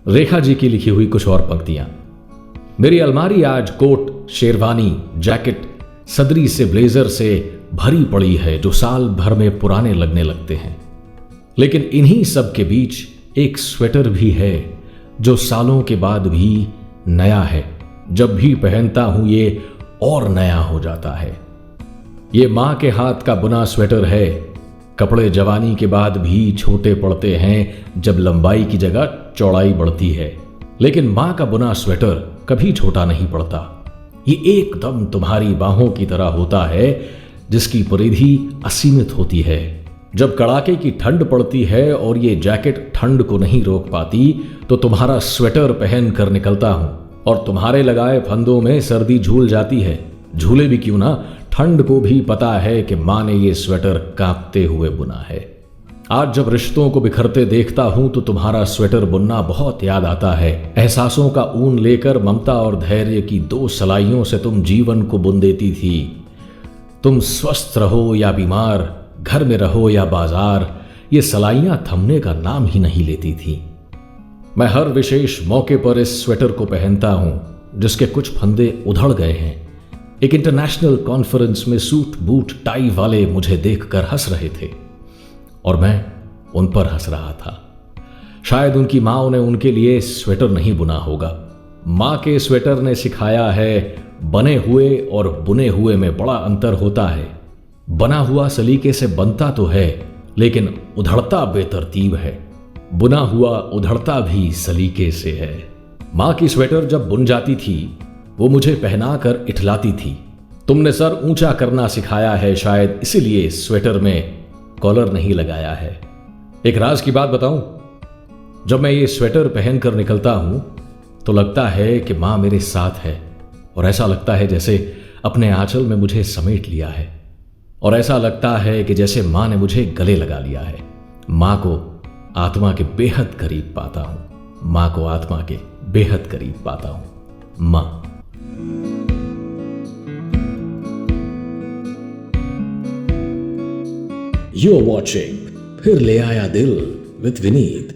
रेखा जी की लिखी हुई कुछ और पंक्तियां। मेरी अलमारी आज कोट, शेरवानी, जैकेट, सदरी से ब्लेजर से भरी पड़ी है जो साल भर में पुराने लगने लगते हैं। लेकिन इन्हीं सब के बीच एक स्वेटर भी है जो सालों के बाद भी नया है। जब भी पहनता हूं ये और नया हो जाता है। ये मां के हाथ का बुना स्वेटर है। कपड़े जवानी के बाद भी छोटे पड़ते हैं जब लंबाई की जगह चौड़ाई बढ़ती है, लेकिन मां का बुना स्वेटर कभी छोटा नहीं पड़ता। ये एकदम तुम्हारी बाहों की तरह होता है जिसकी परिधि असीमित होती है। जब कड़ाके की ठंड पड़ती है और ये जैकेट ठंड को नहीं रोक पाती तो तुम्हारा स्वेटर पहन कर निकलता हूं और तुम्हारे लगाए फंदों में सर्दी झूल जाती है। झूले भी क्यों ना, ठंड को भी पता है कि मां ने ये स्वेटर कांपते हुए बुना है। आज जब रिश्तों को बिखरते देखता हूं तो तुम्हारा स्वेटर बुनना बहुत याद आता है। एहसासों का ऊन लेकर ममता और धैर्य की 2 सलाइयों से तुम जीवन को बुन देती थी। तुम स्वस्थ रहो या बीमार, घर में रहो या बाजार, ये सलाइयां थमने का नाम ही नहीं लेती थी। मैं हर विशेष मौके पर इस स्वेटर को पहनता हूं जिसके कुछ फंदे उधड़ गए हैं। एक इंटरनेशनल कॉन्फ्रेंस में सूट बूट टाई वाले मुझे देखकर हंस रहे थे और मैं उन पर हंस रहा था। शायद उनकी मां ने उनके लिए स्वेटर नहीं बुना होगा। मां के स्वेटर ने सिखाया है बने हुए और बुने हुए में बड़ा अंतर होता है। बना हुआ सलीके से बनता तो है लेकिन उधड़ता बेतरतीब है। बुना हुआ उधड़ता भी सलीके से है। मां की स्वेटर जब बुन जाती थी वो मुझे पहनाकर इठलाती थी। तुमने सर ऊंचा करना सिखाया है, शायद इसीलिए स्वेटर में कॉलर नहीं लगाया है। एक राज की बात बताऊं, जब मैं ये स्वेटर पहनकर निकलता हूं तो लगता है कि मां मेरे साथ है और ऐसा लगता है जैसे अपने आंचल में मुझे समेट लिया है और ऐसा लगता है कि जैसे मां ने मुझे गले लगा लिया है। मां को आत्मा के बेहद करीब पाता हूं। मां को आत्मा के बेहद करीब पाता हूं। मां। You're watching फिर ले आया दिल with विनीत।